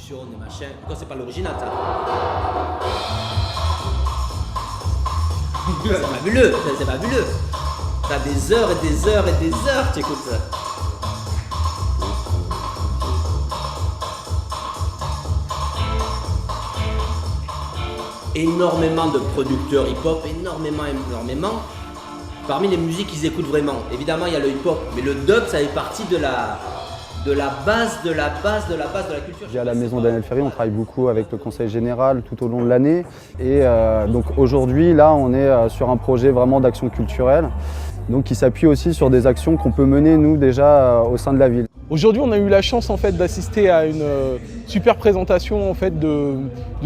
production, des machins. Pourquoi c'est pas l'original ça? C'est fabuleux, c'est fabuleux. T'as des heures et des heures et des heures, tu écoutes ça. Énormément de producteurs hip-hop, énormément. Parmi les musiques qu'ils écoutent vraiment, évidemment il y a le hip-hop, mais le dub ça fait partie de la base de la culture. À la maison Daniel Ferry, on travaille beaucoup avec le conseil général tout au long de l'année. Et donc aujourd'hui, là, on est sur un projet vraiment d'action culturelle, donc qui s'appuie aussi sur des actions qu'on peut mener nous déjà au sein de la ville. Aujourd'hui, on a eu la chance en fait d'assister à une super présentation en fait de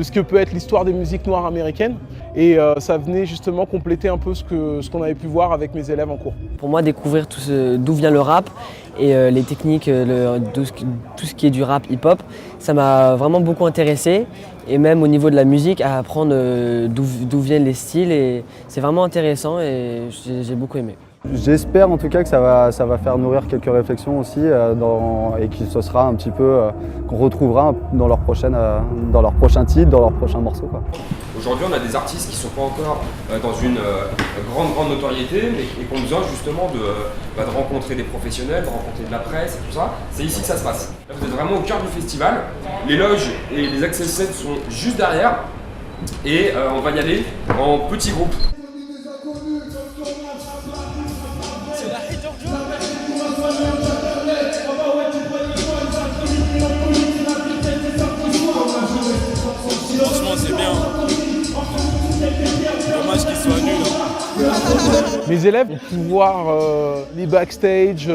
ce que peut être l'histoire des musiques noires américaines. Et ça venait justement compléter un peu ce qu'on avait pu voir avec mes élèves en cours. Pour moi, découvrir d'où vient le rap et les techniques, tout ce qui est du rap hip-hop, ça m'a vraiment beaucoup intéressé. Et même au niveau de la musique, à apprendre d'où viennent les styles. Et c'est vraiment intéressant et j'ai beaucoup aimé. J'espère en tout cas que ça va faire nourrir quelques réflexions aussi et que ce sera un petit peu qu'on retrouvera dans leur prochain titre, dans leur prochain morceau, quoi. Aujourd'hui, on a des artistes qui ne sont pas encore dans une grande notoriété, mais qui ont besoin justement de rencontrer des professionnels, de rencontrer de la presse et tout ça. C'est ici que ça se passe. Là, vous êtes vraiment au cœur du festival. Les loges et les access sets sont juste derrière. Et on va y aller en petits groupes. Franchement, c'est bien. Dommage qu'il soit nul. Mes élèves vont pouvoir les backstage,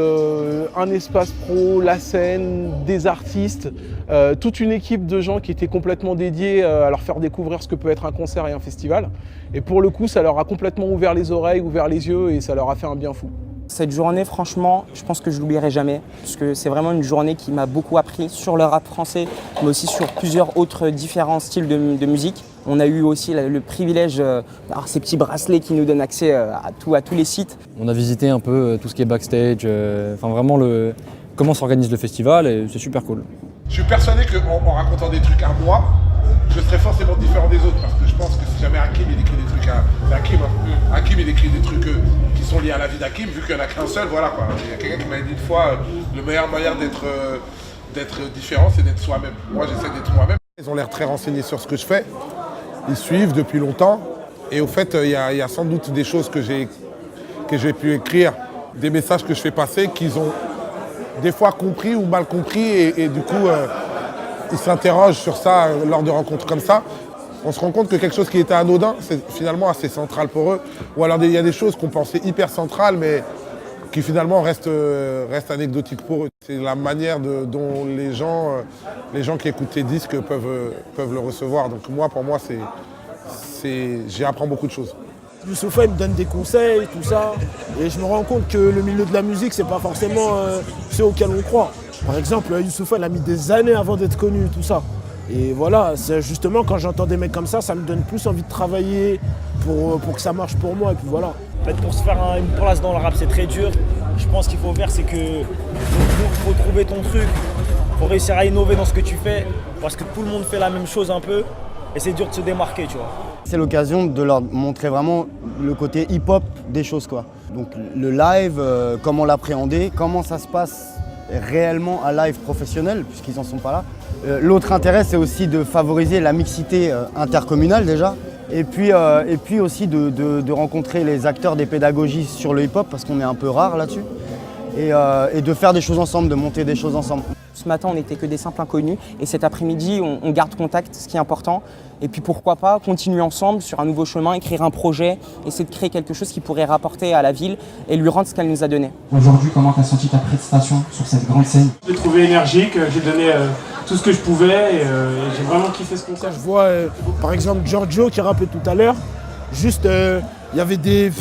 un espace pro, la scène, des artistes, toute une équipe de gens qui étaient complètement dédiés à leur faire découvrir ce que peut être un concert et un festival. Et pour le coup, ça leur a complètement ouvert les oreilles, ouvert les yeux et ça leur a fait un bien fou. Cette journée, franchement, je pense que je l'oublierai jamais parce que c'est vraiment une journée qui m'a beaucoup appris sur le rap français, mais aussi sur plusieurs autres différents styles de musique. On a eu aussi le privilège d'avoir ces petits bracelets qui nous donnent accès à tous les sites. On a visité un peu tout ce qui est backstage, enfin vraiment comment s'organise le festival et c'est super cool. Je suis persuadé qu'en racontant des trucs à moi, je serai forcément différent des autres parce que je pense que si jamais Hakim il écrit des trucs à Hakim, Hakim il écrit des trucs qui sont liés à la vie d'Hakim, vu qu'il n'y en a qu'un seul, voilà quoi. Il y a quelqu'un qui m'a dit une fois, le meilleur moyen d'être différent, c'est d'être soi-même. Moi j'essaie d'être moi-même. Ils ont l'air très renseignés sur ce que je fais, ils suivent depuis longtemps et au fait il y a sans doute des choses que j'ai pu écrire, des messages que je fais passer qu'ils ont des fois compris ou mal compris et du coup ils s'interrogent sur ça lors de rencontres comme ça. On se rend compte que quelque chose qui était anodin, c'est finalement assez central pour eux. Ou alors il y a des choses qu'on pensait hyper centrales, mais qui finalement restent anecdotiques pour eux. C'est la manière dont les gens qui écoutent tes disques peuvent le recevoir. Donc moi, pour moi, j'y apprends beaucoup de choses. Youssoupha, il me donne des conseils, tout ça. Et je me rends compte que le milieu de la musique, c'est pas forcément ce auquel on croit. Par exemple, Youssoupha, il a mis des années avant d'être connu, tout ça. Et voilà, c'est justement quand j'entends des mecs comme ça me donne plus envie de travailler pour que ça marche pour moi. Et puis voilà. En fait, pour se faire une place dans le rap, c'est très dur. Je pense qu'il faut faire, c'est que faut trouver ton truc, faut réussir à innover dans ce que tu fais, parce que tout le monde fait la même chose un peu, et c'est dur de se démarquer, tu vois. C'est l'occasion de leur montrer vraiment le côté hip-hop des choses, quoi. Donc le live, comment l'appréhender, comment ça se passe réellement un live professionnel, puisqu'ils n'en sont pas là. L'autre intérêt, c'est aussi de favoriser la mixité intercommunale déjà, et puis aussi de rencontrer les acteurs des pédagogies sur le hip-hop, parce qu'on est un peu rare là-dessus, et de faire des choses ensemble, de monter des choses ensemble. Ce matin, on n'était que des simples inconnus, et cet après-midi, on garde contact, ce qui est important. Et puis pourquoi pas continuer ensemble sur un nouveau chemin, écrire un projet, essayer de créer quelque chose qui pourrait rapporter à la ville et lui rendre ce qu'elle nous a donné. Aujourd'hui, comment tu as senti ta prestation sur cette grande scène? J'ai trouvé énergique, j'ai donné tout ce que je pouvais et j'ai vraiment kiffé ce concert. Je vois par exemple Giorgio qui rappait tout à l'heure, juste il y avait des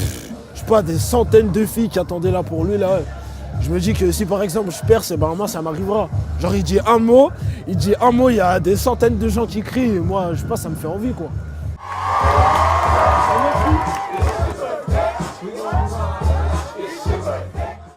centaines de filles qui attendaient là pour lui là. Je me dis que si par exemple je perce, moi ça m'arrivera. Genre il dit un mot, il y a des centaines de gens qui crient, et moi je sais pas, ça me fait envie quoi.